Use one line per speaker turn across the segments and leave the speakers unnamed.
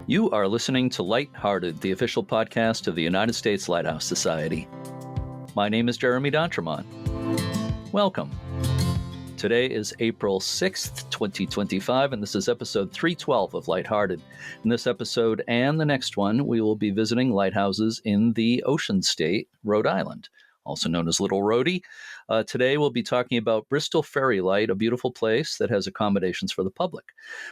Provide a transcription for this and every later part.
You are listening to Lighthearted, the official podcast of the United States Lighthouse Society. My name is Jeremy D'Entremont. Welcome. Today is April 6th, 2025, and this is episode 312 of Lighthearted. In this episode and the next one, we will be visiting lighthouses in the Ocean State, Rhode Island, also known as Little Rhodey. Today we'll be talking about Bristol Ferry Light, a beautiful place that has accommodations for the public.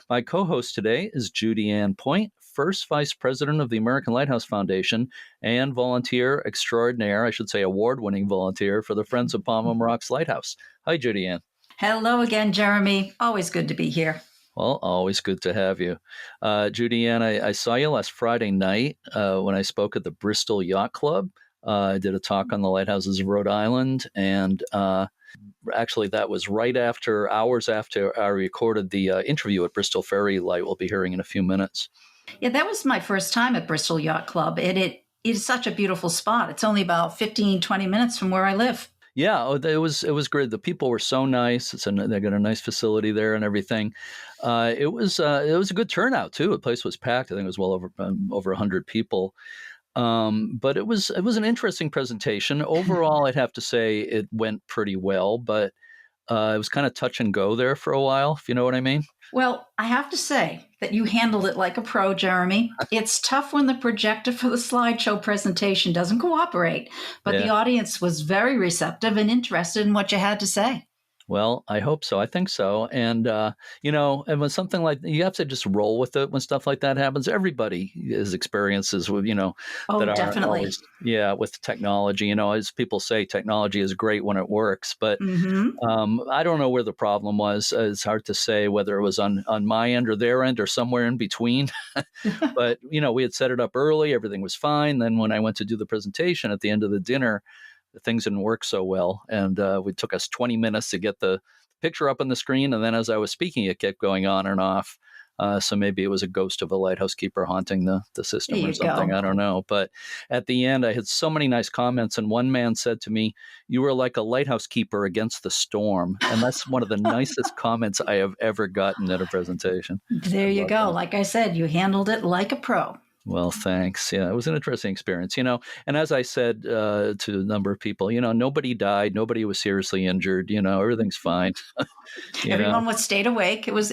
My co-host today is Judy Ann Point, first vice president of the American Lighthouse Foundation and volunteer extraordinaire, I should say award-winning volunteer for the Friends of Pomham Rocks Lighthouse. Hi, Judy Ann.
Hello again, Jeremy. Always good to be here.
Well, always good to have you. Judy Ann, I saw you last Friday night when I spoke at the Bristol Yacht Club. I did a talk on the lighthouses of Rhode Island, and actually that was hours after I recorded the interview at Bristol Ferry Light we'll be hearing in a few minutes.
Yeah, that was my first time at Bristol Yacht Club, and it is such a beautiful spot. It's only about 15, 20 minutes from where I live.
Yeah, it was great. The people were so nice. They got a nice facility there and everything. It was a good turnout too. The place was packed. I think it was well over 100 people. But it was an interesting presentation. Overall, I'd have to say it went pretty well, but it was kind of touch and go there for a while, if you know what I mean.
Well, I have to say that you handled it like a pro, Jeremy. It's tough when the projector for the slideshow presentation doesn't cooperate, but The audience was very receptive and interested in what you had to say.
Well, I hope so. I think so. And, and when something like, you have to just roll with it when stuff like that happens. Everybody has experiences with, that are
definitely.
Always, with technology. As people say, technology is great when it works. But I don't know where the problem was. It's hard to say whether it was on my end or their end or somewhere in between. But, we had set it up early. Everything was fine. Then when I went to do the presentation at the end of the dinner, things didn't work so well. And it took us 20 minutes to get the picture up on the screen. And then as I was speaking, it kept going on and off. So maybe it was a ghost of a lighthouse keeper haunting the system or something. I don't know. But at the end, I had so many nice comments. And one man said to me, "You were like a lighthouse keeper against the storm." And that's one of the nicest comments I have ever gotten at a presentation.
There you go.
That.
Like I said, you handled it like a pro.
Well, thanks. Yeah, it was an interesting experience, and as I said to a number of people, nobody died. Nobody was seriously injured. Everything's fine.
Everyone stayed awake. It was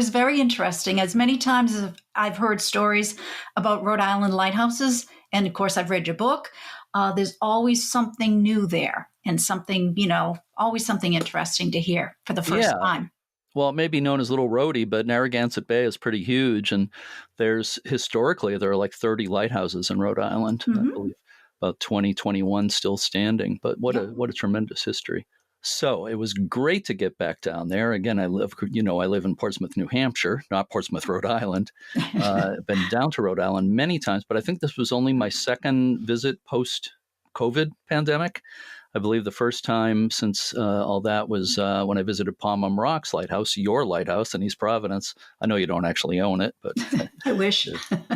very interesting. As many times as I've heard stories about Rhode Island lighthouses, and of course, I've read your book, there's always something new there and something, always something interesting to hear for the first time.
Well, it may be known as Little Rhodey, but Narragansett Bay is pretty huge. And historically, there are like 30 lighthouses in Rhode Island. I believe about 2021 still standing. But what a tremendous history. So it was great to get back down there. Again, I live in Portsmouth, New Hampshire, not Portsmouth, Rhode Island. I've been down to Rhode Island many times, but I think this was only my second visit post-COVID pandemic. I believe the first time since all that was when I visited Pomham Rocks Lighthouse, your lighthouse in East Providence. I know you don't actually own it, but
I wish.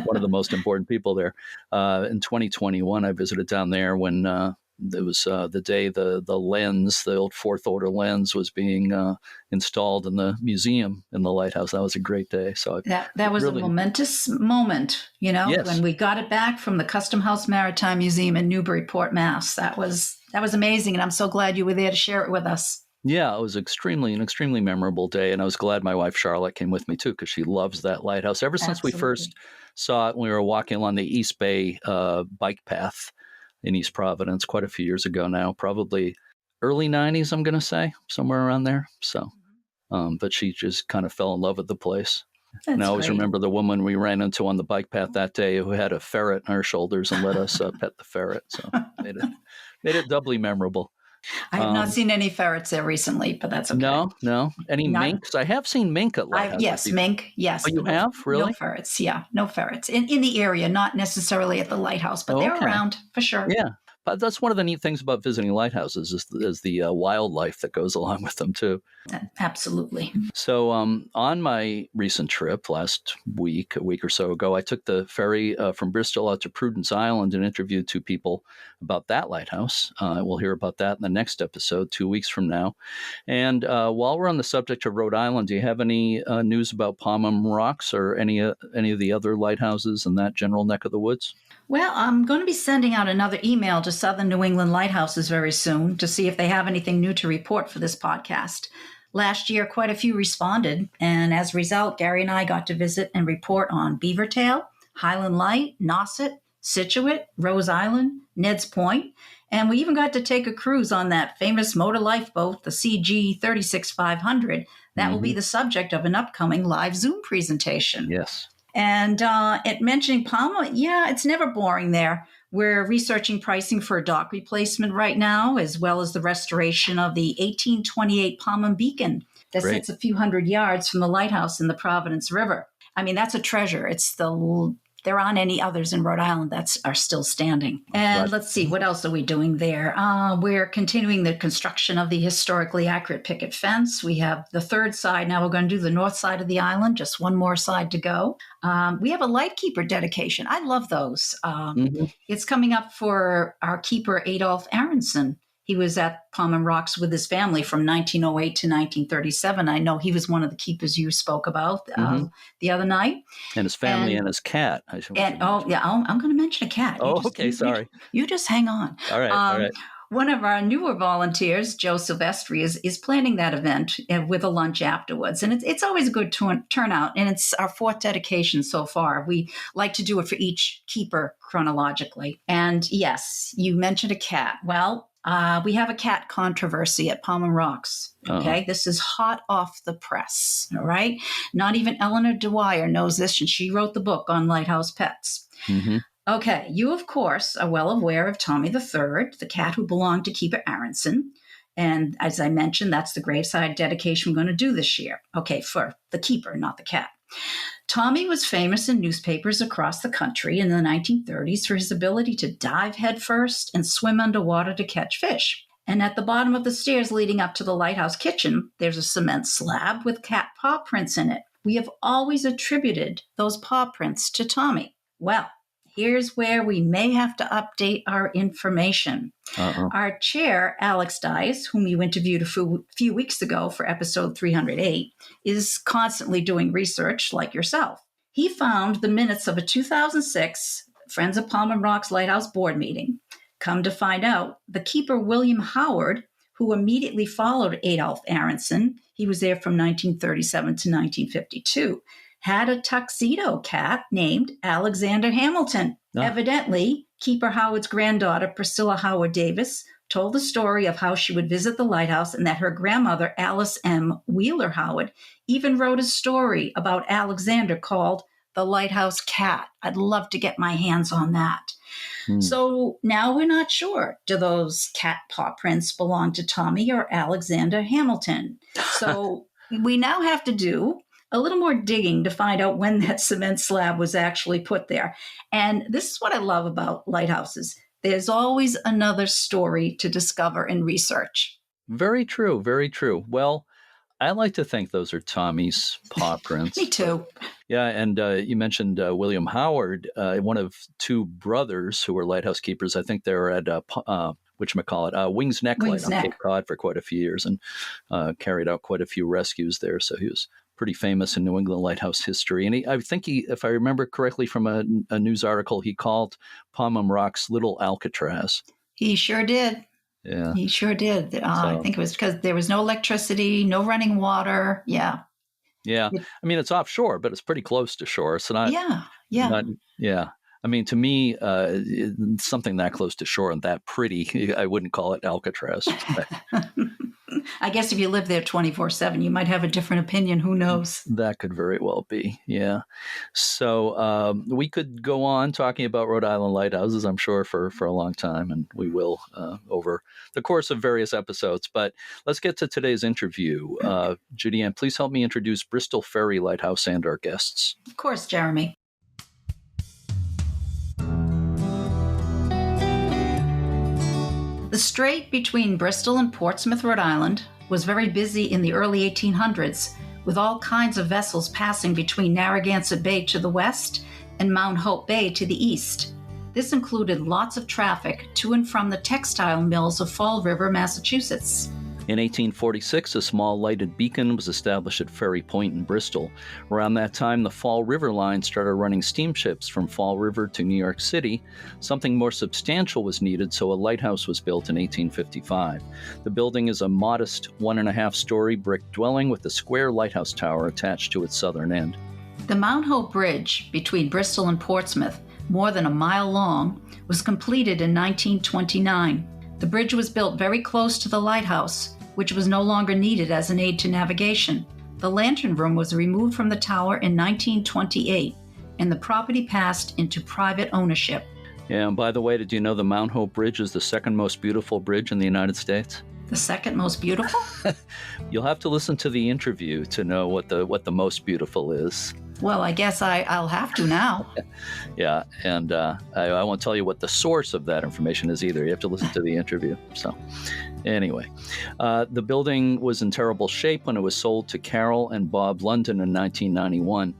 One of the most important people there. In 2021, I visited down there when it was the day the lens, the old fourth order lens, was being installed in the museum in the lighthouse. That was a great day. So
that was really a momentous moment,
Yes.
When we got it back from the Custom House Maritime Museum in Newburyport, Mass. That was amazing, and I'm so glad you were there to share it with us. Yeah,
it was an extremely memorable day, and I was glad my wife Charlotte came with me too, because she loves that lighthouse. Ever since we first saw it, we were walking along the East Bay bike path in East Providence quite a few years ago now, probably early 90s, I'm going to say, somewhere around there. So, but she just kind of fell in love with the place. And I always remember the woman we ran into on the bike path that day who had a ferret on her shoulders and let us pet the ferret. So made it doubly memorable.
I have not seen any ferrets there recently, but that's okay.
No. Any minks? I have seen mink at Lighthouse.
Yes, mink. Yes.
Oh, you have? Really?
No ferrets. Yeah, no ferrets in the area, not necessarily at the lighthouse, but they're around for sure.
Yeah. But that's one of the neat things about visiting lighthouses is the wildlife that goes along with them too.
Absolutely.
So on my recent trip last week, a week or so ago, I took the ferry from Bristol out to Prudence Island and interviewed two people about that lighthouse. We'll hear about that in the next episode 2 weeks from now. And while we're on the subject of Rhode Island, do you have any news about Palm Rocks or any of the other lighthouses in that general neck of the woods?
Well, I'm going to be sending out another email to Southern New England lighthouses very soon to see if they have anything new to report for this podcast. Last year, quite a few responded, and as a result, Gary and I got to visit and report on Beavertail, Highland Light, Nauset, Scituate, Rose Island, Ned's Point, and we even got to take a cruise on that famous motor lifeboat, the CG 36500. That will be the subject of an upcoming live Zoom presentation.
Yes.
And at mentioning Palma, it's never boring there. We're researching pricing for a dock replacement right now, as well as the restoration of the 1828 Palma Beacon that sits a few hundred yards from the lighthouse in the Providence River. I mean, that's a treasure. There aren't any others in Rhode Island that are still standing. And let's see, what else are we doing there? We're continuing the construction of the historically accurate picket fence. We have the third side. Now we're going to do the north side of the island, just one more side to go. We have a lightkeeper dedication. I love those. It's coming up for our keeper, Adolph Aronson. He was at Palm Rocks with his family from 1908 to 1937. I know he was one of the keepers you spoke about the other night.
And his family and his cat.
I'm going to mention a cat.
Sorry.
You just hang on.
All right.
One of our newer volunteers, Joe Silvestri, is planning that event with a lunch afterwards. And it's always a good turnout. And it's our fourth dedication so far. We like to do it for each keeper chronologically. And yes, you mentioned a cat. Well, we have a cat controversy at Palm Rocks. Okay, This is hot off the press. All right, not even Eleanor Dwyer knows this, and she wrote the book on lighthouse pets. Okay, you of course are well aware of Tommy the Third, the cat who belonged to Keeper Aronson. And as I mentioned, that's the graveside dedication we're going to do this year. Okay, for the keeper, not the cat. Tommy was famous in newspapers across the country in the 1930s for his ability to dive headfirst and swim underwater to catch fish. And at the bottom of the stairs leading up to the lighthouse kitchen, there's a cement slab with cat paw prints in it. We have always attributed those paw prints to Tommy. Well, here's where we may have to update our information. Our chair, Alex Dias, whom you interviewed a few weeks ago for episode 308, is constantly doing research like yourself. He found the minutes of a 2006 Friends of Palm Rocks Lighthouse board meeting. Come to find out, the keeper, William Howard, who immediately followed Adolph Aronson, he was there from 1937 to 1952, had a tuxedo cat named Alexander Hamilton. Evidently, Keeper Howard's granddaughter, Priscilla Howard Davis, told the story of how she would visit the lighthouse and that her grandmother, Alice M. Wheeler Howard, even wrote a story about Alexander called The Lighthouse Cat. I'd love to get my hands on that. So now we're not sure. Do those cat paw prints belong to Tommy or Alexander Hamilton? So we now have to do a little more digging to find out when that cement slab was actually put there. And this is what I love about lighthouses. There's always another story to discover and research.
Very true. Very true. Well, I like to think those are Tommy's paw prints.
Me too.
Yeah, and you mentioned William Howard, one of two brothers who were lighthouse keepers. I think they were at Wings Neck Light on Cape Cod for quite a few years and carried out quite a few rescues there. So he was pretty famous in New England lighthouse history. And I think if I remember correctly from a news article, he called Palm Rocks Little Alcatraz.
He sure did.
Yeah.
He sure did. I think it was because there was no electricity, no running water. Yeah.
Yeah. I mean, it's offshore, but it's pretty close to shore. It's not.
Yeah.
I mean, to me, something that close to shore and that pretty, I wouldn't call it Alcatraz.
I guess if you live there 24/7, you might have a different opinion. Who knows?
That could very well be. Yeah. So we could go on talking about Rhode Island lighthouses, I'm sure, for a long time, and we will over the course of various episodes. But let's get to today's interview. Judy Ann, please help me introduce Bristol Ferry Lighthouse and our guests.
Of course, Jeremy. The strait between Bristol and Portsmouth, Rhode Island, was very busy in the early 1800s, with all kinds of vessels passing between Narragansett Bay to the west and Mount Hope Bay to the east. This included lots of traffic to and from the textile mills of Fall River, Massachusetts.
In 1846, a small lighted beacon was established at Ferry Point in Bristol. Around that time, the Fall River line started running steamships from Fall River to New York City. Something more substantial was needed, so a lighthouse was built in 1855. The building is a modest 1.5-story brick dwelling with a square lighthouse tower attached to its southern end.
The Mount Hope Bridge between Bristol and Portsmouth, more than a mile long, was completed in 1929. The bridge was built very close to the lighthouse, which was no longer needed as an aid to navigation. The lantern room was removed from the tower in 1928, and the property passed into private ownership.
Yeah, and by the way, did you know the Mount Hope Bridge is the second most beautiful bridge in the United States?
The second most beautiful?
You'll have to listen to the interview to know what the most beautiful is.
Well, I guess I'll have to now.
Yeah, and I won't tell you what the source of that information is either. You have to listen to the interview. So anyway, the building was in terrible shape when it was sold to Carol and Bob London in 1991.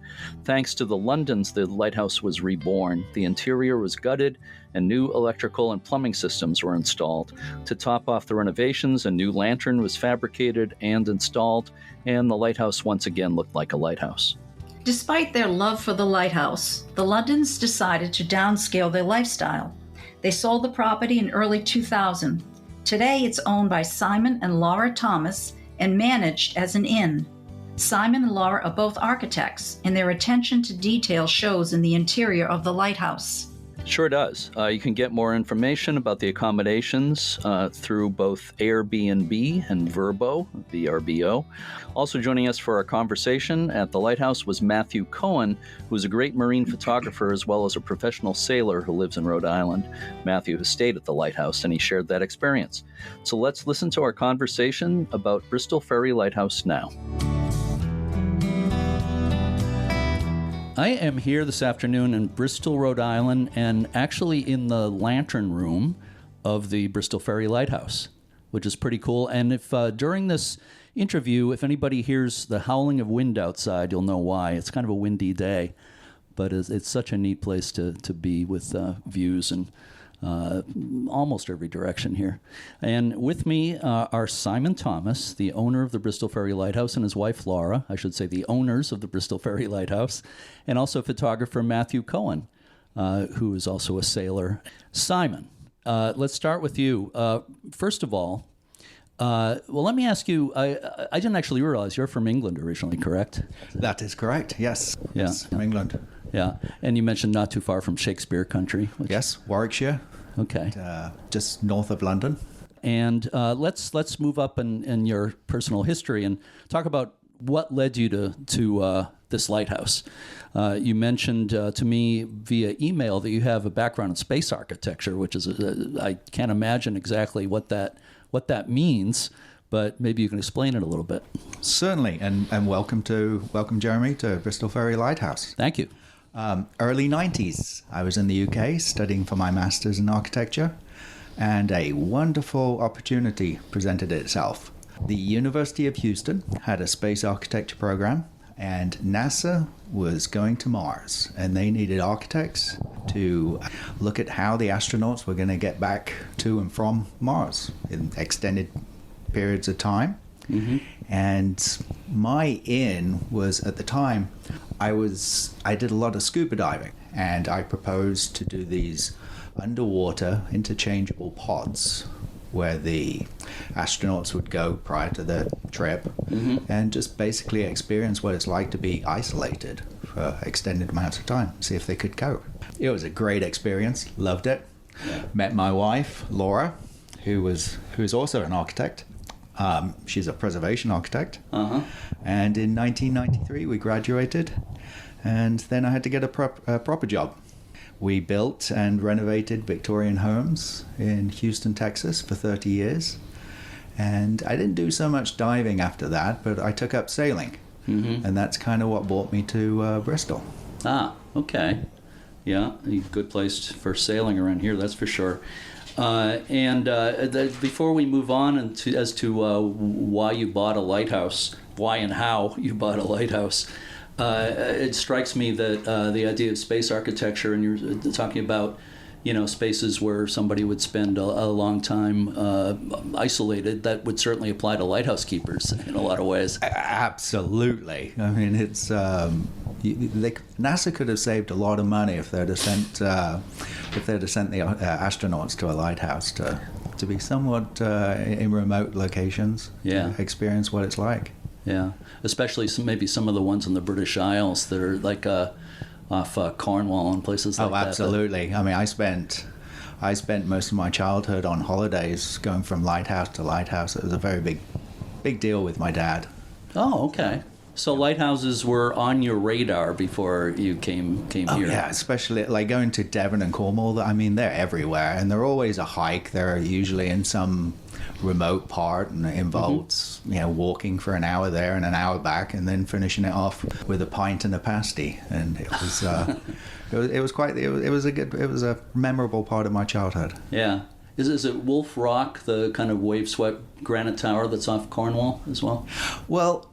Thanks to the Londons, the lighthouse was reborn. The interior was gutted, and new electrical and plumbing systems were installed. To top off the renovations, a new lantern was fabricated and installed, and the lighthouse once again looked like a lighthouse.
Despite their love for the lighthouse, the Londons decided to downscale their lifestyle. They sold the property in early 2000. Today, it's owned by Simon and Laura Thomas and managed as an inn. Simon and Laura are both architects, and their attention to detail shows in the interior of the lighthouse.
Sure does. You can get more information about the accommodations through both AirbnB and Vrbo, VRBO. Also joining us for our conversation at the Lighthouse was Matthew Cohen, who is a great marine photographer as well as a professional sailor who lives in Rhode Island. Matthew has stayed at the Lighthouse, and he shared that experience. So let's listen to our conversation about Bristol Ferry Lighthouse now. I am here this afternoon in Bristol, Rhode Island, and actually in the lantern room of the Bristol Ferry Lighthouse, which is pretty cool. And if during this interview, if anybody hears the howling of wind outside, you'll know why. It's kind of a windy day, but it's such a neat place to be with views and almost every direction here. And with me are Simon Thomas, the owner of the Bristol Ferry Lighthouse, and his wife Laura, I should say the owners of the Bristol Ferry Lighthouse, and also photographer Matthew Cohen, who is also a sailor. Simon, let's start with you. First of all, well, let me ask you, I didn't actually realize you're from England originally, correct?
That is correct, yes.
Yeah.
Yes, from England.
Yeah, and you mentioned not too far from Shakespeare country.
Yes, Warwickshire.
Okay.
Just north of London.
And let's move up in your personal history and talk about what led you to this lighthouse. You mentioned to me via email that you have a background in space architecture, which is I can't imagine exactly what that means, but maybe you can explain it a little bit.
Certainly, and welcome Jeremy to Bristol Ferry Lighthouse.
Thank you.
Early 90s, I was in the UK studying for my master's in architecture, and a wonderful opportunity presented itself. The University of Houston had a space architecture program, and NASA was going to Mars, and they needed architects to look at how the astronauts were going to get back to and from Mars in extended periods of time. Mm-hmm. And my in was, at the time, I did a lot of scuba diving, and I proposed to do these underwater interchangeable pods where the astronauts would go prior to the trip, mm-hmm. and just basically experience what it's like to be isolated for extended amounts of time, see if they could cope. It was a great experience, loved it. Yeah. Met my wife, Laura, who is also an architect. She's a preservation architect. Uh-huh. And in 1993, we graduated, and then I had to get a proper job. We built and renovated Victorian homes in Houston, Texas for 30 years. And I didn't do so much diving after that, but I took up sailing. Mm-hmm. And that's kind of what brought me to Bristol.
Ah, okay. Yeah, a good place for sailing around here, that's for sure. Before we move on as to why you bought a lighthouse, why and how you bought a lighthouse, it strikes me that the idea of space architecture, and you're talking about, spaces where somebody would spend a long time isolated, that would certainly apply to lighthouse keepers in a lot of ways.
Absolutely. I mean, it's NASA could have saved a lot of money if they'd have sent the astronauts to a lighthouse to be somewhat in remote locations.
Yeah.
To experience what it's like.
Yeah, especially maybe some of the ones in the British Isles that are like off Cornwall and places like that.
Oh, absolutely. I mean, I spent most of my childhood on holidays going from lighthouse to lighthouse. It was a very big deal with my dad.
Oh, okay. So lighthouses were on your radar before you came here.
Oh, yeah, especially like going to Devon and Cornwall. I mean, they're everywhere, and they're always a hike. They're usually in some remote part, and it involves walking for an hour there and an hour back, and then finishing it off with a pint and a pasty. And it was it was a memorable part of my childhood.
Yeah. Is it Wolf Rock, the kind of wave-swept granite tower that's off Cornwall as well?
Well,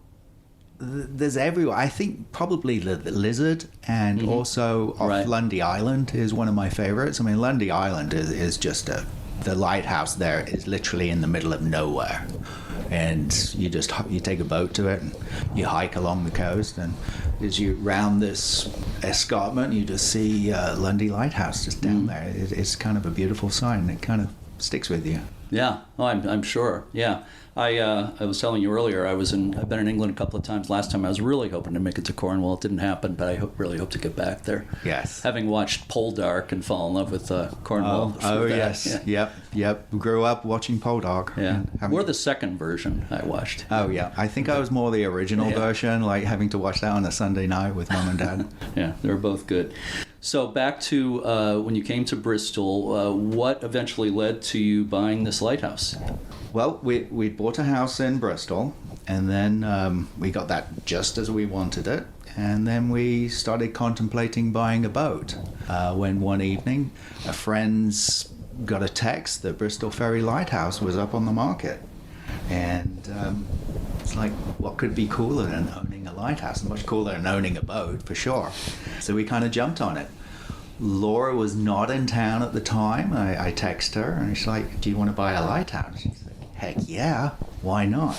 there's everywhere. I think probably the Lizard, and also off Lundy Island is one of my favorites. I mean, Lundy Island is just the lighthouse there is literally in the middle of nowhere, and you take a boat to it and you hike along the coast, and as you round this escarpment you just see Lundy Lighthouse just down there. It's kind of a beautiful sight, and it kind of sticks with you.
Yeah, I'm sure. Yeah, I was telling you earlier, I've been in England a couple of times. Last time I was really hoping to make it to Cornwall. It didn't happen, but I really hope to get back there.
Yes.
Having watched Poldark and fall in love with Cornwall.
Oh yes. Yeah. Yep. Grew up watching Poldark.
Yeah. Or the second version I watched.
Oh yeah. I think I was more the original version, like having to watch that on a Sunday night with Mum and Dad.
Yeah, they were both good. So back to when you came to Bristol, what eventually led to you buying this lighthouse?
Well, we bought a house in Bristol, and then we got that just as we wanted it. And then we started contemplating buying a boat. When one evening, a friend's got a text that Bristol Ferry Lighthouse was up on the market. And it's like, what could be cooler than owning a lighthouse? Much cooler than owning a boat, for sure. So we kind of jumped on it. Laura was not in town at the time. I text her, and she's like, do you want to buy a lighthouse? She said, heck yeah, why not?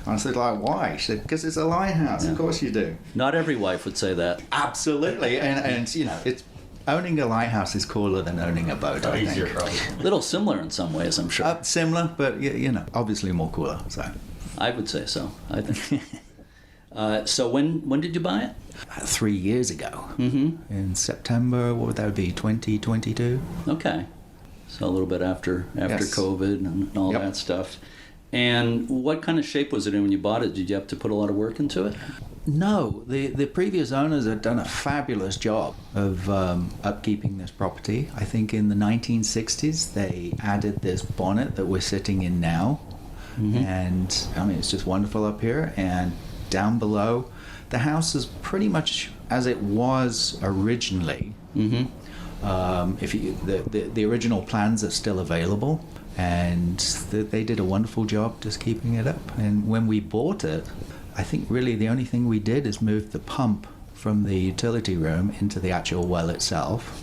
I said, like, why? She said, because it's a lighthouse. Yeah. Of course you do.
Not every wife would say that.
Absolutely. And it's owning a lighthouse is cooler than owning a boat, I think.
A little similar in some ways, I'm sure.
Similar, but, obviously more cooler. So
I would say so, I think. So when did you buy it?
3 years ago. In September, what would that be, 2022?
Okay. So a little bit after
Yes.
COVID and all that stuff. And what kind of shape was it in when you bought it? Did you have to put a lot of work into it?
No, the previous owners had done a fabulous job of upkeeping this property. I think in the 1960s they added this bonnet that we're sitting in now. And I mean, it's just wonderful up here. And down below, the house is pretty much as it was originally. If the original plans are still available, and they did a wonderful job just keeping it up. And when we bought it, I think really the only thing we did is move the pump from the utility room into the actual well itself.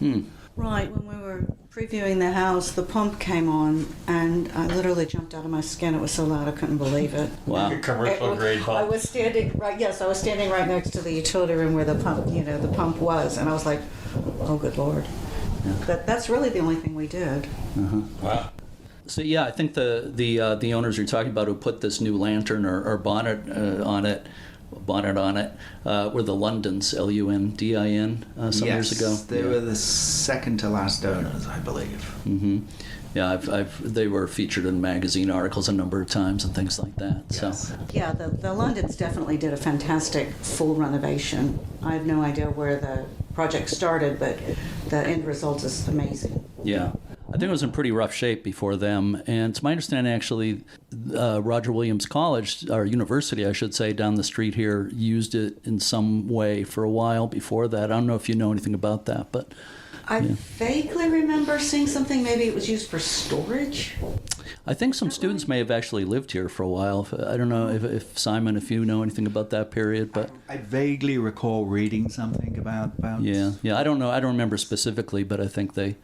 Right, when we were previewing the house, the pump came on, and I literally jumped out of my skin. It was so loud I couldn't believe it.
Wow.
Commercial grade pump.
I was standing right next to the utility room where the pump was, and I was like, oh, good Lord. Yeah. But that's really the only thing we did.
Wow.
So yeah, I think the owners you're talking about who put this new lantern or bonnet on it were the Lundins, Lundin, some years ago.
They were the second to last owners, I believe.
Yeah, they were featured in magazine articles a number of times and things like that.
Yes.
So
Yeah, the Lundins definitely did a fantastic full renovation. I have no idea where the project started, but the end result is amazing.
yeah, I think it was in pretty rough shape before them. And it's my understanding, actually, Roger Williams College, or university, I should say, down the street here, used it in some way for a while before that. I don't know if you know anything about that, but
I vaguely remember seeing something, maybe it was used for storage.
I think some students may have actually lived here for a while. I don't know if Simon, if you know anything about that period, but
I vaguely recall reading something about.
Yeah. I don't know. I don't remember specifically, but I think they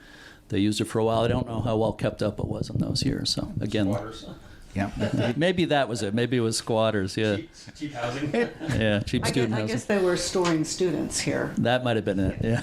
used it for a while. I don't know how well kept up it was in those years. So again,
Yeah.
maybe that was it. Maybe it was squatters. Yeah.
Cheap housing.
Yeah. Cheap student
I
housing.
guess they were storing students here.
That might have been it. Yeah.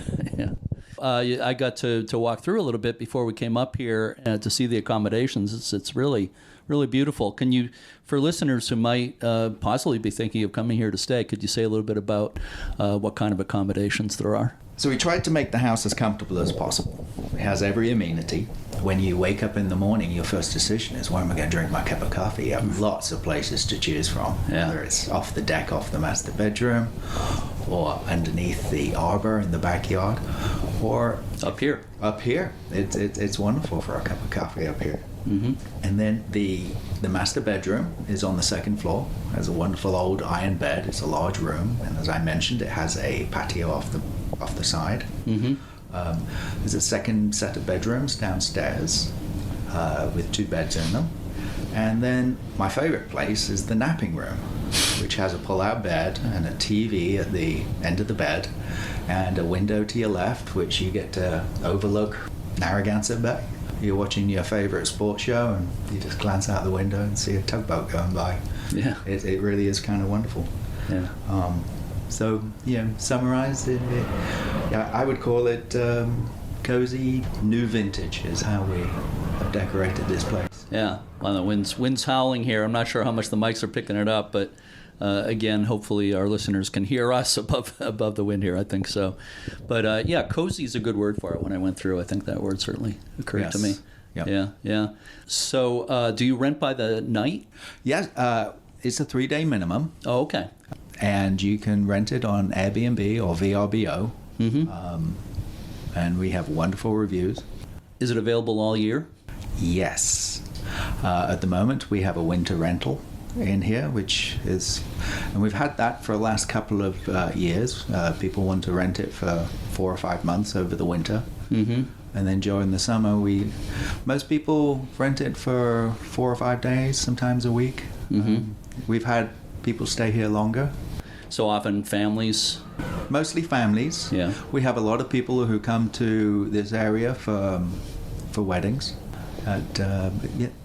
I got to walk through a little bit before we came up here to see the accommodations. It's really, really beautiful. Can you, for listeners who might possibly be thinking of coming here to stay, could you say a little bit about what kind of accommodations there are?
So we tried to make the house as comfortable as possible. It has every amenity. When you wake up in the morning, your first decision is, where am I going to drink my cup of coffee? You have lots of places to choose from, whether it's off the deck, off the master bedroom, or underneath the arbor in the backyard, or
Up here.
Up here. It's wonderful for a cup of coffee up here.
Mm-hmm.
And then the master bedroom is on the second floor. It has a wonderful old iron bed. It's a large room, and as I mentioned, it has a patio off the side.
Mm-hmm.
There's a second set of bedrooms downstairs with 2 beds in them. And then my favorite place is the napping room, which has a pull-out bed and a TV at the end of the bed and a window to your left, which you get to overlook Narragansett Bay. You're watching your favorite sports show and you just glance out the window and see a tugboat going by.
Yeah.
It really is kind of wonderful.
Yeah.
So, summarized, I would call it cozy, new vintage is how we have decorated this place.
Yeah. Well, the wind's howling here. I'm not sure how much the mics are picking it up, but again, hopefully our listeners can hear us above the wind here. I think so. But cozy is a good word for it. When I went through, I think that word certainly occurred to me.
Yep.
Yeah. So do you rent by the night?
Yes, it's a 3-day minimum.
Oh, okay.
And you can rent it on Airbnb or VRBO.
Mm-hmm.
And we have wonderful reviews.
Is it available all year?
Yes. At the moment, we have a winter rental in here, and we've had that for the last couple of years. People want to rent it for 4 or 5 months over the winter.
Mm-hmm.
And then during the summer, most people rent it for 4 or 5 days, sometimes a week.
Mm-hmm.
We've had people stay here longer.
So often families?
Mostly families.
Yeah.
We have a lot of people who come to this area for weddings. And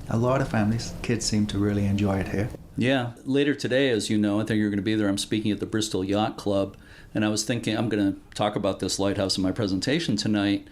a lot of families. Kids seem to really enjoy it here.
Yeah. Later today, as you know, I think you're going to be there. I'm speaking at the Bristol Yacht Club. And I was thinking I'm going to talk about this lighthouse in my presentation tonight.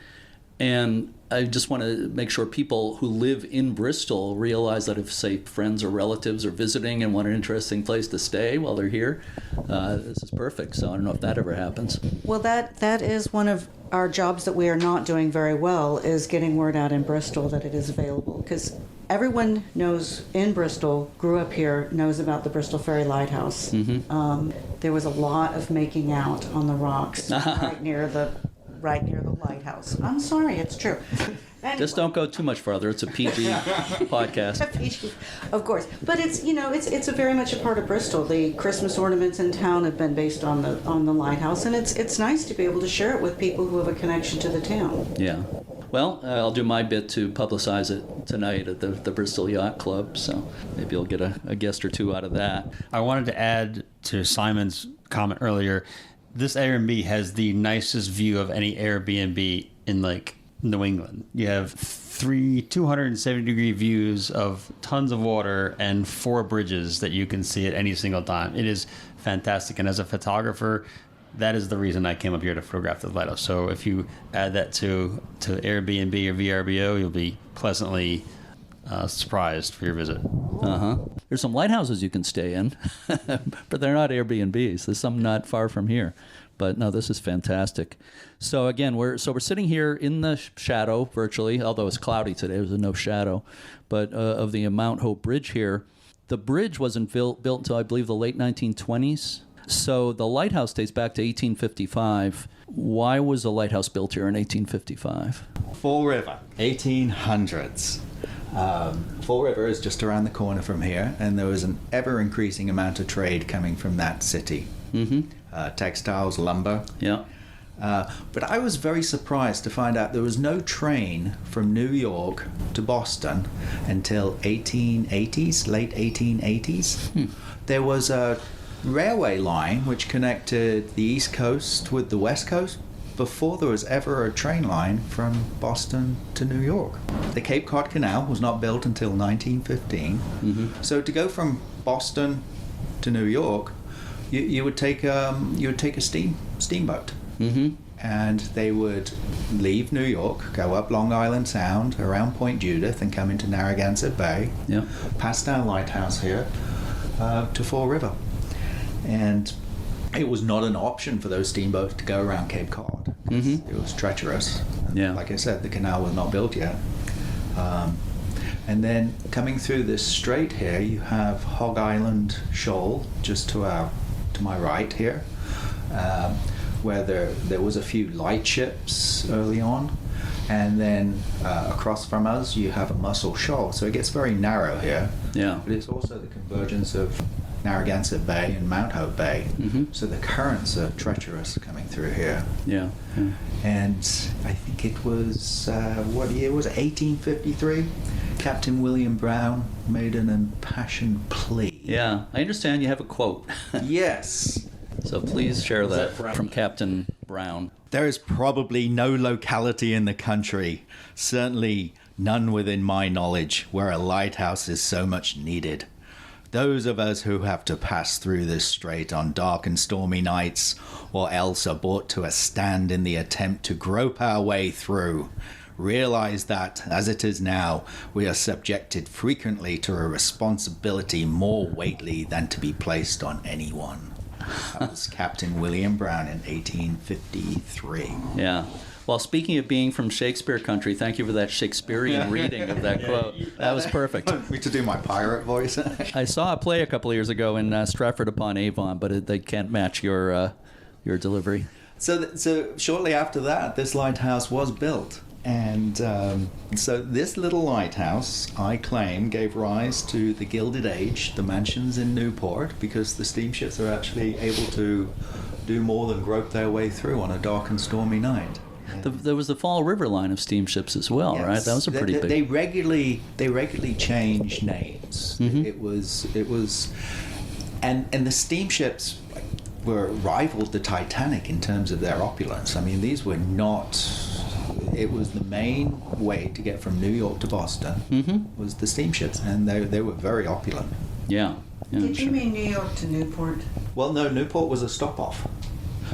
And I just want to make sure people who live in Bristol realize that if, say, friends or relatives are visiting and want an interesting place to stay while they're here, this is perfect. So I don't know if that ever happens.
Well, that is one of our jobs that we are not doing very well, is getting word out in Bristol that it is available. Because everyone knows in Bristol, grew up here, knows about the Bristol Ferry Lighthouse.
Mm-hmm.
There was a lot of making out on the rocks right near the lighthouse. I'm sorry, it's true. Anyway.
Just don't go too much farther. It's a PG podcast.
Of course, but it's a very much a part of Bristol. The Christmas ornaments in town have been based on the lighthouse, and it's nice to be able to share it with people who have a connection to the town.
Yeah. Well, I'll do my bit to publicize it tonight at the Bristol Yacht Club, so maybe you'll get a guest or two out of that.
I wanted to add to Simon's comment earlier. This Airbnb has the nicest view of any Airbnb in New England. You have 3 270-degree views of tons of water and 4 bridges that you can see at any single time. It is fantastic. And as a photographer, that is the reason I came up here to photograph the lighthouse. So if you add that to Airbnb or VRBO, you'll be pleasantly surprised for your visit.
There's some lighthouses you can stay in, but they're not Airbnbs. There's some not far from here. But no, this is fantastic. So again, we're sitting here in the shadow virtually, although it's cloudy today. There's no shadow, but of the Mount Hope Bridge here. The bridge wasn't built until I believe the late 1920s. So the lighthouse dates back to 1855. Why was the lighthouse built here in 1855?
Fall River, 1800s. Fall River is just around the corner from here, and there was an ever-increasing amount of trade coming from that city.
Mm-hmm.
Textiles, lumber.
Yeah.
But I was very surprised to find out there was no train from New York to Boston until 1880s, late 1880s. There was a railway line which connected the East Coast with the West Coast before there was ever a train line from Boston to New York. The Cape Cod Canal was not built until 1915. So to go from Boston to New York, you would take a steamboat. And they would leave New York, go up Long Island Sound, around Point Judith, and come into Narragansett Bay, past our lighthouse here, to Fall River. And it was not an option for those steamboats to go around Cape Cod. It was treacherous. And like I said, the canal was not built yet. And then coming through this strait here, you have Hog Island Shoal, just to my right here, where there was a few lightships early on. And then across from us, you have a Mussel Shoal. So it gets very narrow here. But it's also the convergence of Narragansett Bay and Mount Hope Bay. So the currents are treacherous coming through here. And I think it was, what year was it? 1853? Captain William Brown made an impassioned plea.
I understand you have a quote.
Yes.
So please share that from Captain Brown.
There is probably no locality in the country, certainly none within my knowledge, where a lighthouse is so much needed. Those of us who have to pass through this strait on dark and stormy nights, or else are brought to a stand in the attempt to grope our way through, realize that, as it is now, we are subjected frequently to a responsibility more weighty than to be placed on anyone. That was Captain William Brown in 1853.
Well, speaking of being from Shakespeare country, thank you for that Shakespearean reading of that quote. That was perfect.
Want me to do my pirate voice?
I saw a play a couple of years ago in Stratford-upon-Avon, but they can't match your delivery.
So shortly after that, this lighthouse was built. And so this little lighthouse, I claim, gave rise to the Gilded Age, the mansions in Newport, because the steamships are actually able to do more than grope their way through on a dark and stormy night.
There was the Fall River line of steamships as well, right? That was a pretty big.
They regularly changed names. It was, and the steamships rivaled the Titanic in terms of their opulence. I mean, these were not. It was the main way to get from New York to Boston was the steamships, and they were very opulent.
Did you mean New York to Newport?
Well, no, Newport was a stop-off.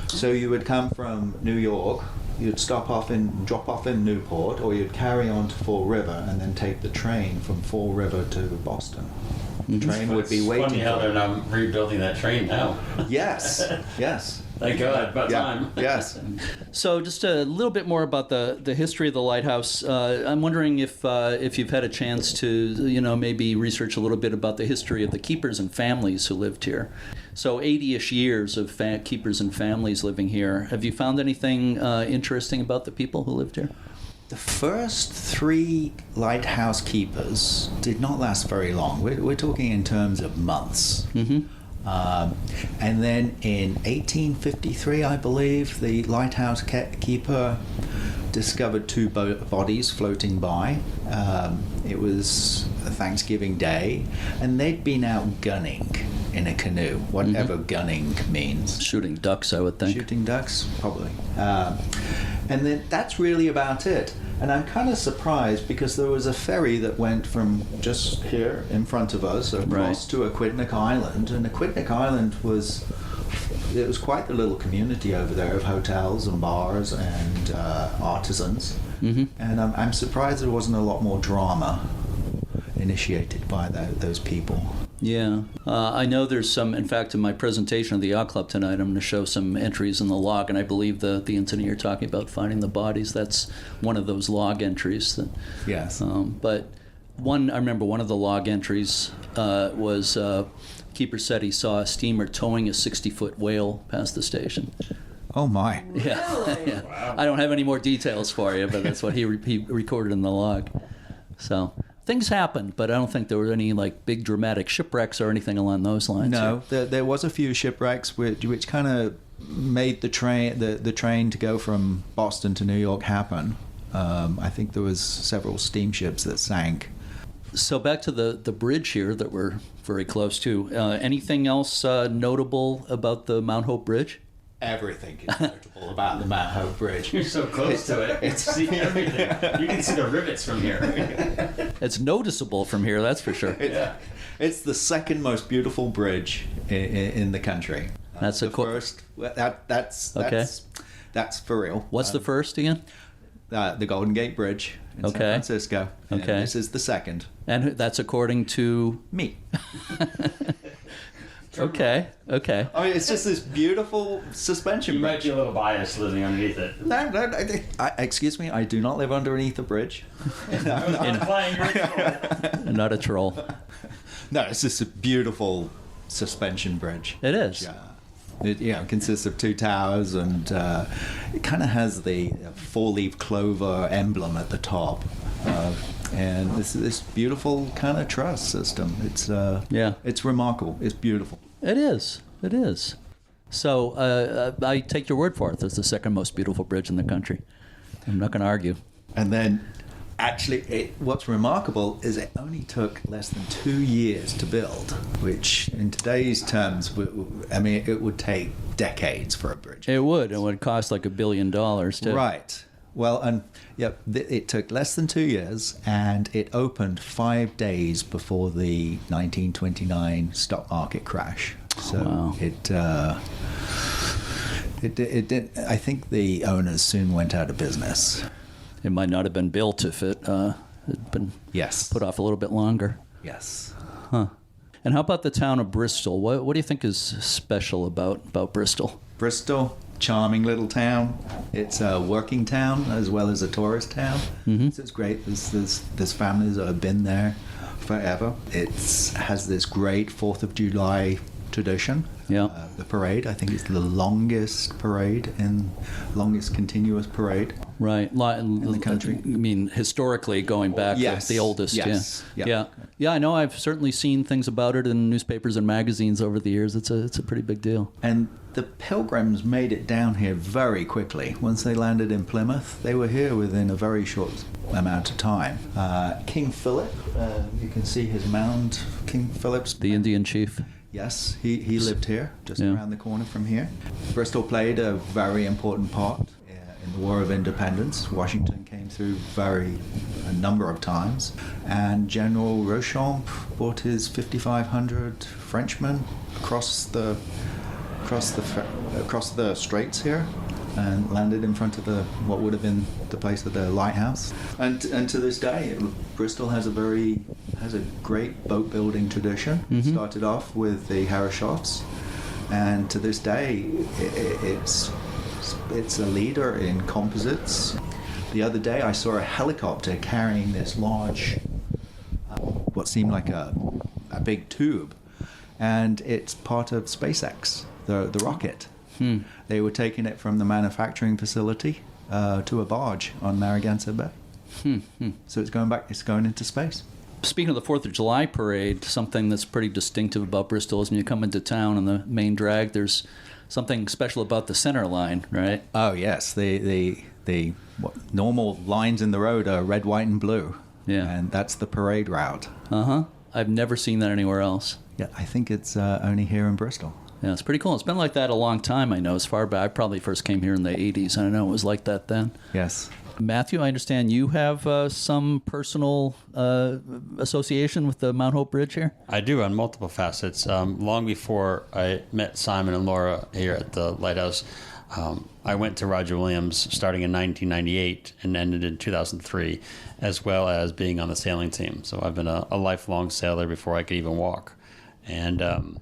So you would come from New York, you'd drop off in Newport, or you'd carry on to Fall River and then take the train from Fall River to Boston. The train would be waiting.
Funny how they're now rebuilding that train now.
Yes.
Thank God, about time.
Yes.
So just a little bit more about the history of the lighthouse. I'm wondering if you've had a chance to, maybe research a little bit about the history of the keepers and families who lived here. So 80-ish years of keepers and families living here. Have you found anything interesting about the people who lived here?
The first 3 lighthouse keepers did not last very long. We're talking in terms of months. And then in 1853, I believe, the lighthouse keeper discovered 2 bodies floating by. It was a Thanksgiving Day, and they'd been out gunning in a canoe, whatever gunning means.
Shooting ducks, I would think.
Shooting ducks, probably. And then that's really about it. And I'm kind of surprised because there was a ferry that went from just here in front of us across to Aquidneck Island. And Aquidneck Island was quite the little community over there of hotels and bars and artisans. And I'm surprised there wasn't a lot more drama initiated by those people.
I know there's some, in fact, in my presentation of the Yacht Club tonight, I'm going to show some entries in the log, and I believe the incident you're talking about, finding the bodies, that's one of those log entries.
Yes.
But I remember one of the log entries was keeper said he saw a steamer towing a 60-foot whale past the station.
Oh, my.
Yeah. Wow. I don't have any more details for you, but that's what he recorded in the log. So, things happened, but I don't think there were any like big dramatic shipwrecks or anything along those lines.
No, there was a few shipwrecks which kind of made the train to go from Boston to New York happen. I think there was several steamships that sank.
So back to the bridge here that we're very close to. Anything else notable about the Mount Hope Bridge?
Everything is notable about the Mount Hope Bridge.
You're so close to it. It's see everything. You can see the rivets from here.
It's noticeable from here, that's for sure.
It's the second most beautiful bridge in the country.
That's
the first. That's for real.
What's the first again?
The Golden Gate Bridge in San Francisco. And this is the second.
And that's according to
me.
Okay.
I mean, it's just this beautiful suspension bridge.
You might be a little biased living underneath it.
No, excuse me, I do not live underneath the bridge.
Not a troll.
No, it's just a beautiful suspension bridge.
It is.
It consists of two towers, and it kind of has the four-leaf clover emblem at the top. And this beautiful kind of truss system. It's remarkable. It's beautiful.
It is. So I take your word for it. It's the second most beautiful bridge in the country. I'm not going to argue.
And then, actually, what's remarkable is it only took less than 2 years to build, which in today's terms, I mean, it would take decades for a bridge.
It would. It would cost like $1 billion too.
Right. Well, it took less than 2 years, and it opened 5 days before the 1929 stock market crash. So
wow.
It did. I think the owners soon went out of business.
It might not have been built if it had been put off a little bit longer.
Yes.
Huh. And how about the town of Bristol? What do you think is special about Bristol?
Bristol, charming little town. It's a working town as well as a tourist town.
Mm-hmm.
So it's great. There's families that have been there forever. It has this great 4th of July tradition.
Yeah.
The parade, I think, is the longest continuous parade.
Right.
In the country.
I mean, historically, going back, the oldest.
Yes.
Yeah. I know. I've certainly seen things about it in newspapers and magazines over the years. It's a pretty big deal.
And the Pilgrims made it down here very quickly. Once they landed in Plymouth, they were here within a very short amount of time. King Philip, you can see his mound, King Philip's.
The Indian chief.
Yes, he lived here, just around the corner from here. Bristol played a very important part in the War of Independence. Washington came through a number of times, and General Rochamp brought his 5,500 Frenchmen across the straits here, and landed in front of what would have been the place of the Lighthouse. And to this day, Bristol has a great boat building tradition.
Mm-hmm.
Started off with the Harrishoffs, and to this day, it's a leader in composites. The other day, I saw a helicopter carrying this large, what seemed like a big tube, and it's part of SpaceX, the rocket. They were taking it from the manufacturing facility to a barge on Narragansett Bay. So it's going into space.
Speaking of the 4th of July parade, something that's pretty distinctive about Bristol is when you come into town on the main drag, there's something special about the center line, right?
Oh, yes. The normal lines in the road are red, white, and blue.
Yeah.
And that's the parade route.
Uh-huh. I've never seen that anywhere else.
Yeah, I think it's only here in Bristol.
Yeah, it's pretty cool. It's been like that a long time, I know, as far back. I probably first came here in the 80s. I don't know, it was like that then.
Yes.
Matthew, I understand you have some personal association with the Mount Hope Bridge here?
I do, on multiple facets. Long before I met Simon and Laura here at the Lighthouse, I went to Roger Williams starting in 1998 and ended in 2003, as well as being on the sailing team. So I've been a lifelong sailor before I could even walk. And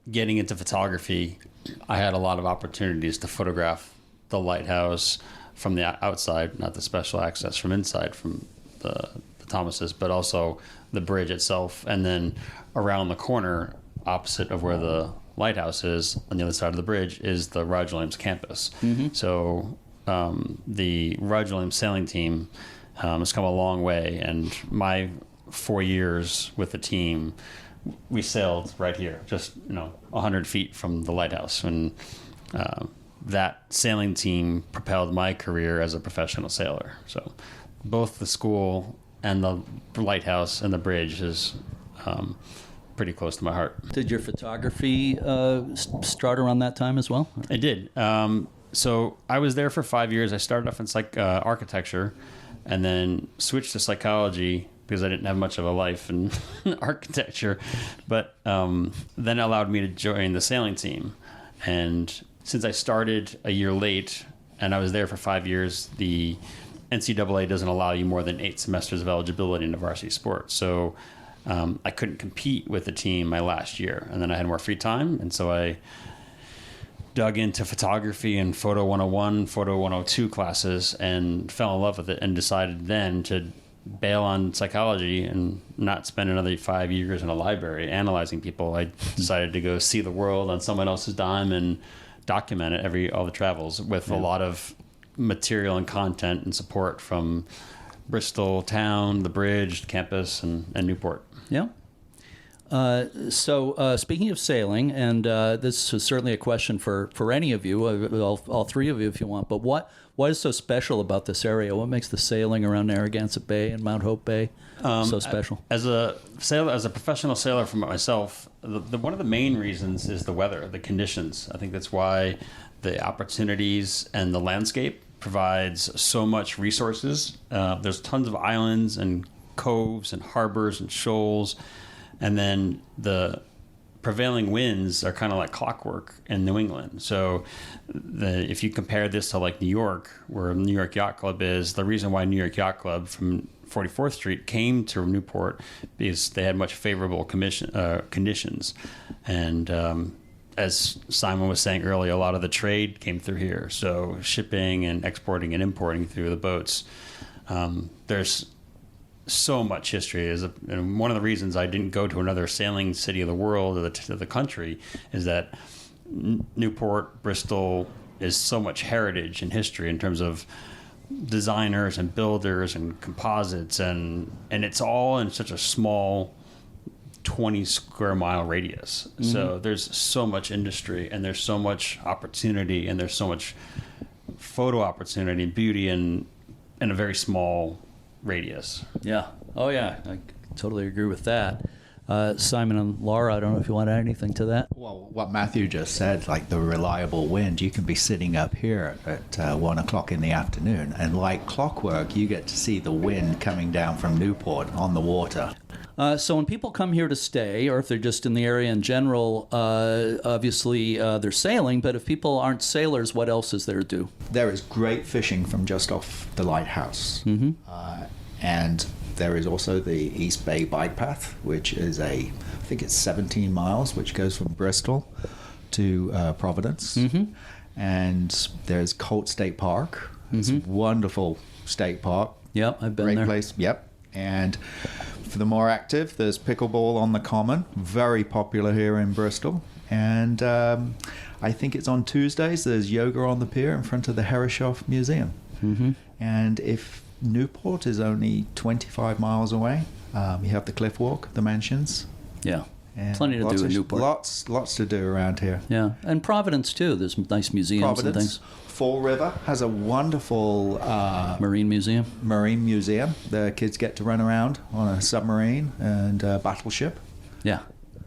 getting into photography, I had a lot of opportunities to photograph the lighthouse from the outside, not the special access from inside, from the Thomases, but also the bridge itself. And then around the corner, opposite of where the lighthouse is, on the other side of the bridge, is the Roger Williams campus. Mm-hmm. So the Roger Williams sailing team has come a long way, and my 4 years with the team, we sailed right here, just 100 feet from the Lighthouse, and that sailing team propelled my career as a professional sailor. So both the school and the Lighthouse and the bridge is pretty close to my heart.
Did your photography start around that time as well?
It did. So I was there for 5 years. I started off in architecture, and then switched to psychology because I didn't have much of a life in architecture. But then it allowed me to join the sailing team. And since I started a year late and I was there for 5 years, the NCAA doesn't allow you more than 8 semesters of eligibility in a varsity sport. So I couldn't compete with the team my last year. And then I had more free time. And so I dug into photography and Photo 101, Photo 102 classes and fell in love with it, and decided then to bail on psychology and not spend another 5 years in a library analyzing people. I decided to go see the world on someone else's dime and document it, all the travels, with a lot of material and content and support from Bristol town, the bridge, campus, and Newport.
Yeah. So speaking of sailing, and this is certainly a question for any of you, all three of you if you want, but what is so special about this area? What makes the sailing around Narragansett Bay and Mount Hope Bay so special?
As a sailor, as a professional sailor for myself, one of the main reasons is the weather, the conditions. I think that's why the opportunities and the landscape provides so much resources. There's tons of islands and coves and harbors and shoals. And then the prevailing winds are kind of like clockwork in New England. So if you compare this to like New York, where New York Yacht Club is, the reason why New York Yacht Club from 44th Street came to Newport is they had much favorable conditions. And as Simon was saying earlier, a lot of the trade came through here. So shipping and exporting and importing through the boats. There's so much history. And one of the reasons I didn't go to another sailing city of the world or the country is that Newport, Bristol is so much heritage and history in terms of designers and builders and composites, and it's all in such a small 20 square mile radius. Mm-hmm. So there's so much industry, and there's so much opportunity, and there's so much photo opportunity and beauty in a very small radius.
Yeah. Oh, yeah. I totally agree with that. Simon and Laura, I don't know if you want to add anything to that.
Well, what Matthew just said, like the reliable wind, you can be sitting up here at 1 o'clock in the afternoon, and like clockwork, you get to see the wind coming down from Newport on the water.
So when people come here to stay, or if they're just in the area in general, obviously they're sailing, but if people aren't sailors, what else is there to do?
There is great fishing from just off the Lighthouse.
Mm-hmm.
And there is also the East Bay Bike Path, which is I think it's 17 miles, which goes from Bristol to Providence.
Mm-hmm.
And there's Colt State Park. It's a wonderful state park.
Yep, I've been
Great
there.
Place. Yep. And for the more active, there's pickleball on the Common, very popular here in Bristol. And I think it's on Tuesdays, there's yoga on the pier in front of the Herreshoff Museum.
Mm-hmm.
And if Newport is only 25 miles away, you have the Cliff Walk, the mansions.
Yeah.
And
plenty to do in Newport.
Lots to do around here.
Yeah. And Providence, too. There's nice museums and things.
Fall River has a wonderful
Marine museum.
The kids get to run around on a submarine and battleship.
Yeah.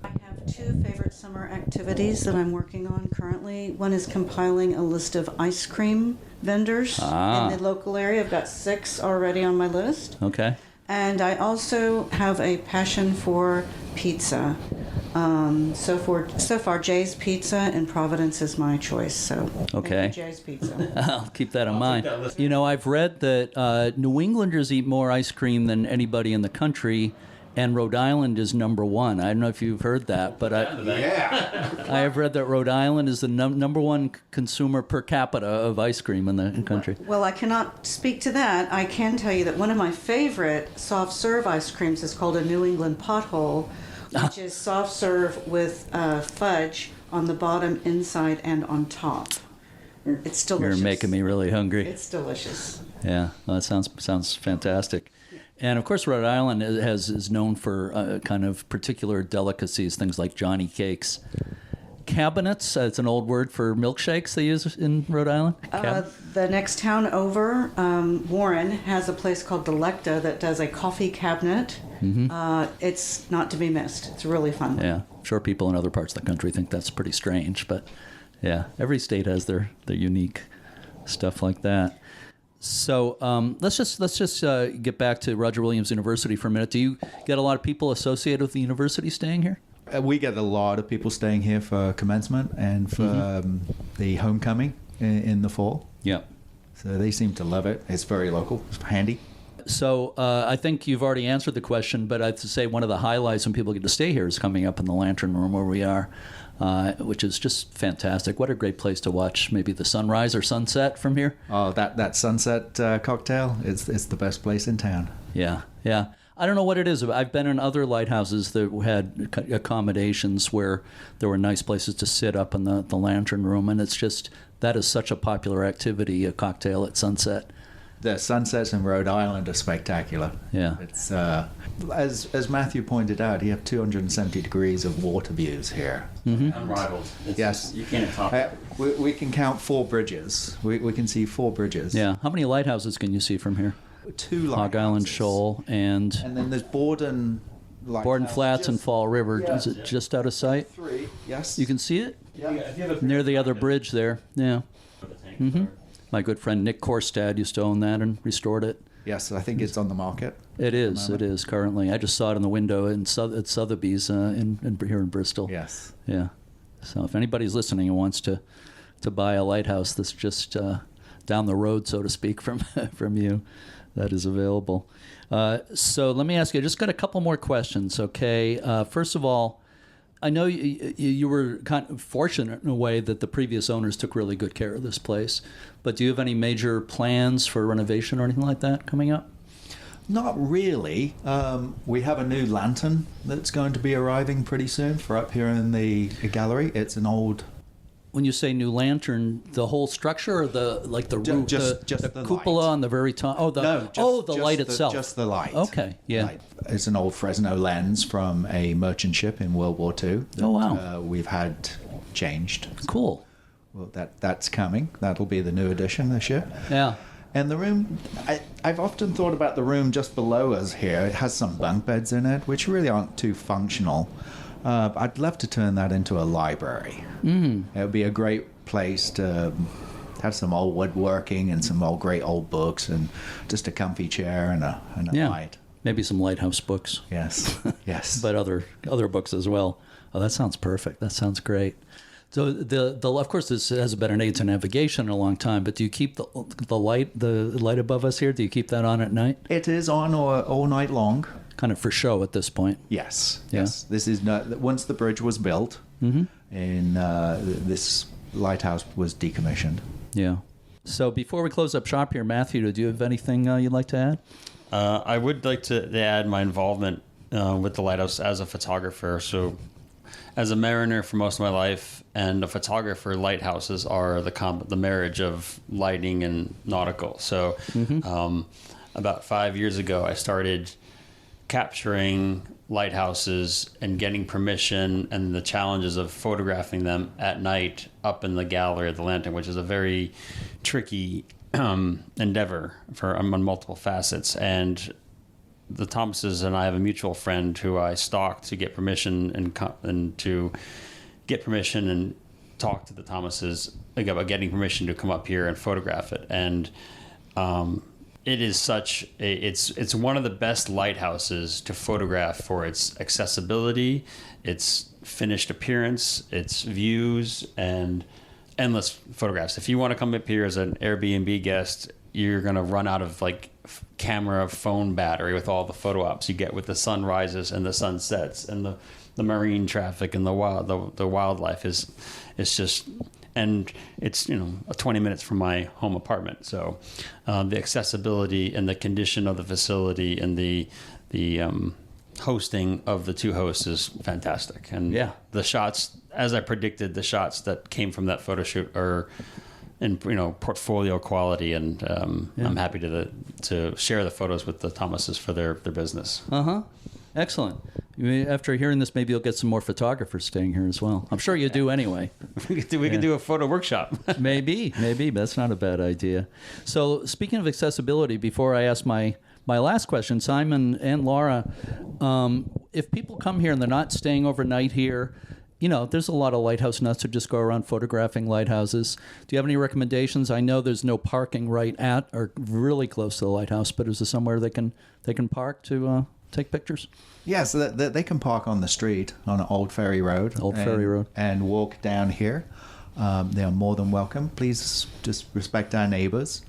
I have two favorite summer activities that I'm working on currently. One is compiling a list of ice cream vendors in the local area. I've got 6 already on my list.
Okay.
And I also have a passion for pizza. So far, Jay's Pizza in Providence is my choice. So
okay,
Jay's Pizza.
I'll keep that in mind. You know, I've read that New Englanders eat more ice cream than anybody in the country, and Rhode Island is number 1. I don't know if you've heard that, but I have read that Rhode Island is the number 1 consumer per capita of ice cream in the country.
Well, I cannot speak to that. I can tell you that one of my favorite soft serve ice creams is called a New England Pothole, which is soft serve with fudge on the bottom, inside, and on top. It's delicious.
You're making me really hungry.
It's delicious.
Yeah, well, that sounds fantastic. And of course, Rhode Island is known for kind of particular delicacies, things like Johnny cakes. Cabinets, it's an old word for milkshakes they use in Rhode Island.
The next town over, Warren, has a place called Delecta that does a coffee cabinet. It's not to be missed. It's really fun.
Yeah, I'm sure people in other parts of the country think that's pretty strange, but yeah, every state has their unique stuff like that. So let's just get back to Roger Williams University for a minute. Do you get a lot of people associated with the university staying here?
We get a lot of people staying here for commencement and for the homecoming in the fall.
Yeah.
So they seem to love it. It's very local. It's handy.
So I think you've already answered the question, but I have to say one of the highlights when people get to stay here is coming up in the Lantern Room where we are, which is just fantastic. What a great place to watch maybe the sunrise or sunset from here.
Oh, that sunset cocktail, it's the best place in town.
Yeah, yeah. I don't know what it is. I've been in other lighthouses that had accommodations where there were nice places to sit up in the Lantern Room, and it's just, that is such a popular activity, a cocktail at sunset.
The sunsets in Rhode Island are spectacular.
Yeah.
It's as Matthew pointed out, you have 270 degrees of water views here.
Unrivaled.
Yes.
You can't top it.
We can count 4 bridges. We can see 4 bridges.
Yeah. How many lighthouses can you see from here?
2 lighthouses.
Hog Island Shoal and
then there's Borden
Flats and Fall River.
Yeah.
Is it just out of sight?
3, yes.
You can see it?
Yeah.
Near the other bridge there. Yeah. My good friend Nick Korstad used to own that and restored it.
Yes, I think it's on the market.
It is currently. I just saw it in the window at Sotheby's here in Bristol.
Yes.
Yeah. So if anybody's listening and wants to buy a lighthouse that's just down the road, so to speak, from you, that is available. So let me ask you, I just got a couple more questions, okay? First of all, I know you were kind of fortunate in a way that the previous owners took really good care of this place, but do you have any major plans for renovation or anything like that coming up?
Not really. We have a new lantern that's going to be arriving pretty soon for up here in the gallery. It's an old...
When you say new lantern, the whole structure or the roof,
just
the
the
cupola
light.
on the very top? Oh, the light itself.
Just the light.
Okay, yeah.
Light. It's an old Fresno lens from a merchant ship in World War II.
Oh, wow.
We've had changed.
Cool.
Well, that's coming. That'll be the new addition this year.
Yeah.
And the room, I've often thought about the room just below us here. It has some bunk beds in it, which really aren't too functional. I'd love to turn that into a library. It would be a great place to have some old woodworking and some great old books and just a comfy chair and a light.
Maybe some lighthouse books.
Yes, yes.
But other books as well. Oh, that sounds perfect. That sounds great. So the of course this hasn't been an aid to navigation in a long time, but do you keep the light above us here? Do you keep that on at night?
It is on all night long.
Kind of for show at this point.
Yes.
Yeah.
Yes. This is not once the bridge was built, and this lighthouse was decommissioned.
Yeah. So before we close up shop here, Matthew, do you have anything you'd like to add?
I would like to add my involvement with the lighthouse as a photographer. So, as a mariner for most of my life and a photographer, lighthouses are the marriage of lighting and nautical. So, about 5 years ago, I started capturing lighthouses and getting permission and the challenges of photographing them at night up in the gallery of the Lantern, which is a very tricky endeavor on multiple facets. And the Thomases and I have a mutual friend who I stalked to get permission and to get permission and talk to the Thomases about getting permission to come up here and photograph it. And it is it's one of the best lighthouses to photograph for its accessibility, its finished appearance, its views, and endless photographs. If you want to come up here as an Airbnb guest, you're going to run out of camera phone battery with all the photo ops you get with the sunrises and the sunsets and the marine traffic and the wildlife is just. And it's 20 minutes from my home apartment, so the accessibility and the condition of the facility and the hosting of the two hosts is fantastic. And the shots, as I predicted, the shots that came from that photo shoot are in portfolio quality, and I'm happy to share the photos with the Thomases for their business.
Excellent. After hearing this, maybe you'll get some more photographers staying here as well. I'm sure you do anyway.
We could do a photo workshop.
Maybe. That's not a bad idea. So speaking of accessibility, before I ask my last question, Simon and Laura, if people come here and they're not staying overnight here, there's a lot of lighthouse nuts who just go around photographing lighthouses. Do you have any recommendations? I know there's no parking right at or really close to the lighthouse, but is there somewhere they can park to take pictures?
Yes, they can park on the street on Old Ferry Road. And walk down here. They are more than welcome. Please just respect our neighbors.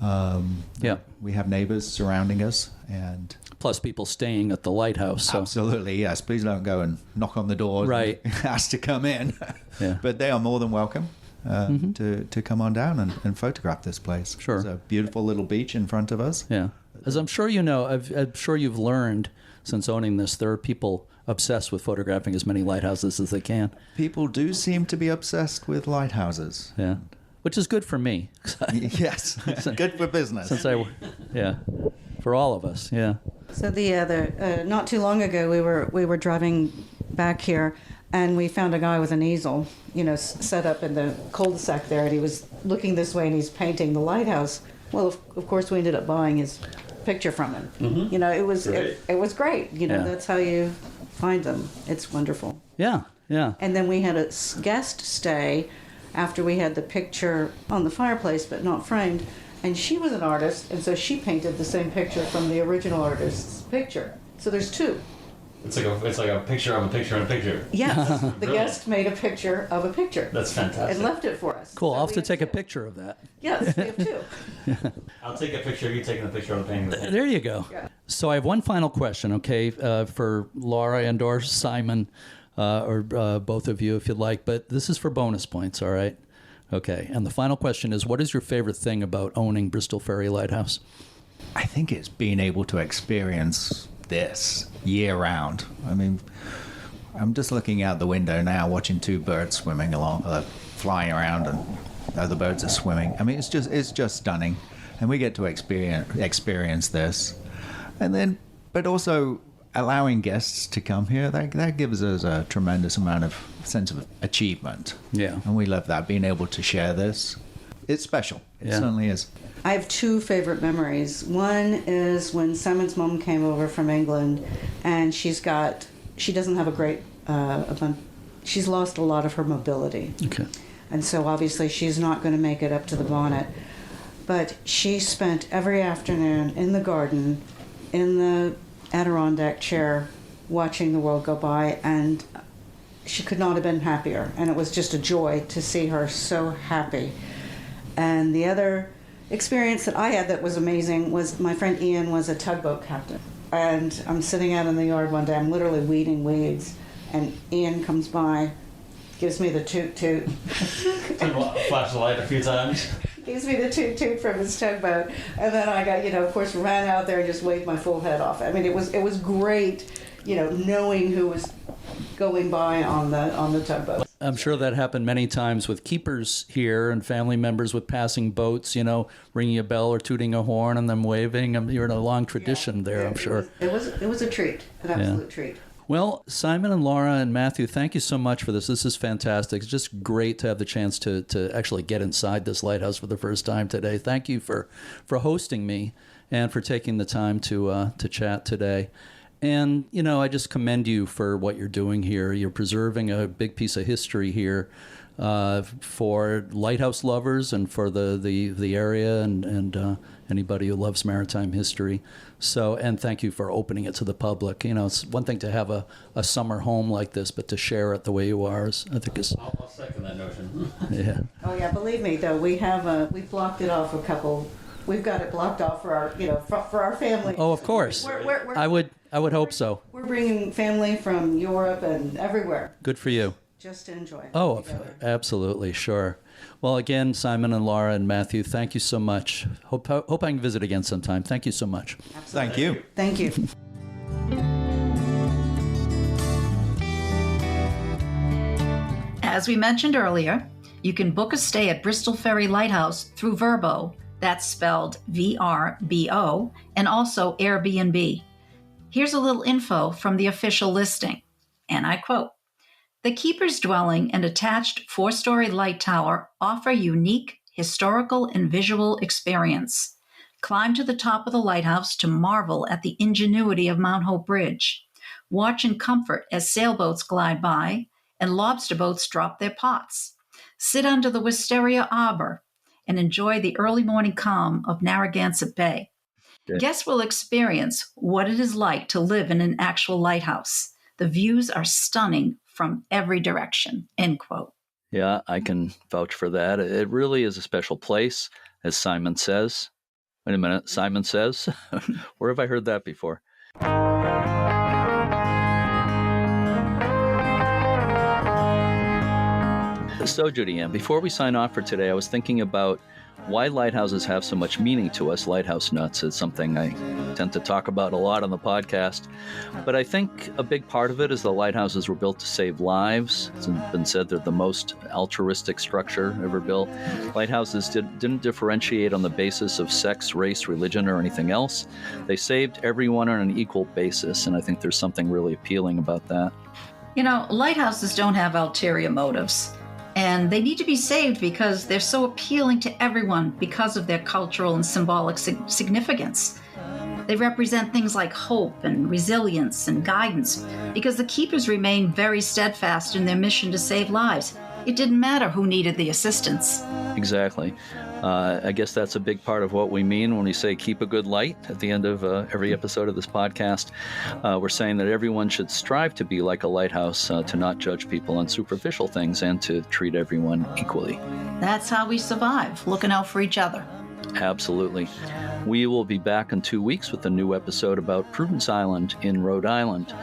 We have neighbors surrounding us, and
plus people staying at the lighthouse. So.
Absolutely, yes. Please don't go and knock on the door and ask to come in. But they are more than welcome to come on down and photograph this place.
Sure.
There's a beautiful little beach in front of us.
Yeah. As I'm sure you know, I'm sure you've learned since owning this, there are people obsessed with photographing as many lighthouses as they can.
People do seem to be obsessed with lighthouses.
Yeah. Which is good for me.
Yes. Good for business.
For all of us, yeah.
So the not too long ago, we were driving back here, and we found a guy with an easel, set up in the cul-de-sac there, and he was looking this way, and he's painting the lighthouse. Well, of course, we ended up buying his picture from him. It was great. That's how you find them. It's wonderful.
Yeah.
And then we had a guest stay after we had the picture on the fireplace, but not framed. And she was an artist, and so she painted the same picture from the original artist's picture. So there's two.
It's like a picture of a picture of a picture.
Yes, the guest made a picture of a picture.
That's fantastic.
And left it for us.
Cool.
So
I'll have to take a picture of that.
Yes, we have two.
I'll take a picture of you taking a picture of the painting.
There you go.
Yeah.
So I have one final question, okay, for Laura and or Simon, or both of you if you'd like, but this is for bonus points, all right? Okay, and the final question is, what is your favorite thing about owning Bristol Ferry Lighthouse?
I think it's being able to experience this year-round. I mean, I'm just looking out the window now, watching two birds swimming along, flying around, and other birds are swimming. I mean, it's just stunning, and we get to experience this, and then, but also allowing guests to come here, that gives us a tremendous amount of sense of achievement.
Yeah.
And we love that, being able to share this. It's special. It certainly is.
I have two favorite memories. One is when Simon's mom came over from England, and she doesn't have a great, she's lost a lot of her mobility.
Okay.
And so obviously she's not going to make it up to the bonnet. But she spent every afternoon in the garden, in the Adirondack chair, watching the world go by, and she could not have been happier. And it was just a joy to see her so happy. And the other experience that I had that was amazing was my friend Ian was a tugboat captain. And I'm sitting out in the yard one day, I'm literally weeding weeds, and Ian comes by, gives me the toot-toot.
Flash the light a few times.
Gives me the toot-toot from his tugboat. And then I got, of course, ran out there and just waved my full head off. I mean, it was great, knowing who was going by on the tugboat.
I'm sure that happened many times with keepers here and family members with passing boats, ringing a bell or tooting a horn and them waving. You're in a long tradition there, I'm sure.
It was a treat, an absolute treat.
Well, Simon and Laura and Matthew, thank you so much for this. This is fantastic. It's just great to have the chance to actually get inside this lighthouse for the first time today. Thank you for hosting me and for taking the time to chat today. And, I just commend you for what you're doing here. You're preserving a big piece of history here for lighthouse lovers and for the area and anybody who loves maritime history. So, and thank you for opening it to the public. It's one thing to have a summer home like this, but to share it the way you are I think is...
I'll second that notion.
Yeah.
Oh, yeah, believe me, though, we've blocked it off a couple... We've got it blocked off for our, for our family.
Oh, of course. I would hope so.
We're bringing family from Europe and everywhere.
Good for you.
Just to enjoy it.
Oh,
together.
Absolutely, sure. Well, again, Simon and Laura and Matthew, thank you so much. Hope I can visit again sometime. Thank you so much.
Absolutely.
Thank you.
Thank you.
As we mentioned earlier, you can book a stay at Bristol Ferry Lighthouse through Vrbo, that's spelled VRBO, and also Airbnb. Here's a little info from the official listing, and I quote, "The keeper's dwelling and attached 4-story light tower offer unique historical and visual experience. Climb to the top of the lighthouse to marvel at the ingenuity of Mount Hope Bridge. Watch in comfort as sailboats glide by and lobster boats drop their pots. Sit under the wisteria arbor and enjoy the early morning calm of Narragansett Bay.
Good.
Guests will experience what it is like to live in an actual lighthouse. The views are stunning from every direction," end quote.
Yeah, I can vouch for that. It really is a special place, as Simon says. Wait a minute, Simon says? Where have I heard that before? So, Judy Ann, before we sign off for today, I was thinking about why lighthouses have so much meaning to us. Lighthouse nuts is something I tend to talk about a lot on the podcast. But I think a big part of it is the lighthouses were built to save lives. It's been said they're the most altruistic structure ever built. Lighthouses didn't differentiate on the basis of sex, race, religion, or anything else. They saved everyone on an equal basis, and I think there's something really appealing about that.
You know, lighthouses don't have ulterior motives. And they need to be saved because they're so appealing to everyone because of their cultural and symbolic significance. They represent things like hope and resilience and guidance because the keepers remain very steadfast in their mission to save lives. It didn't matter who needed the assistance.
Exactly. I guess that's a big part of what we mean when we say keep a good light at the end of every episode of this podcast. We're saying that everyone should strive to be like a lighthouse, to not judge people on superficial things and to treat everyone equally.
That's how we survive, looking out for each other.
Absolutely. We will be back in 2 weeks with a new episode about Prudence Island in Rhode Island.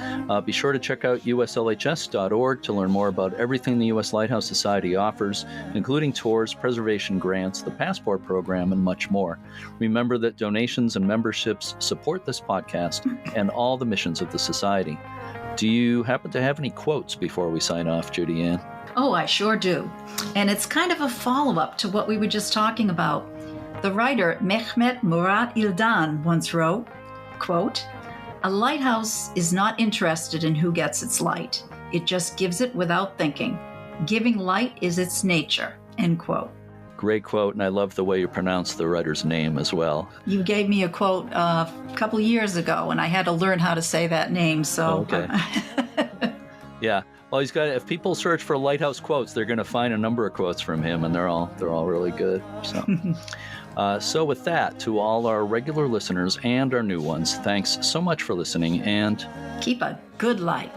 Be sure to check out uslhs.org to learn more about everything the U.S. Lighthouse Society offers, including tours, preservation grants, the Passport Program, and much more. Remember that donations and memberships support this podcast and all the missions of the Society. Do you happen to have any quotes before we sign off, Judy Ann?
Oh, I sure do. And it's kind of a follow-up to what we were just talking about. The writer Mehmet Murat İldan once wrote, quote, "A lighthouse is not interested in who gets its light. It just gives it without thinking. Giving light is its nature," end quote.
Great quote, and I love the way you pronounce the writer's name as well.
You gave me a quote a couple of years ago, and I had to learn how to say that name, so...
Okay. Yeah. Well, he's got. If people search for lighthouse quotes, they're going to find a number of quotes from him, and they're all really good. So with that, to all our regular listeners and our new ones, thanks so much for listening, and
keep a good light.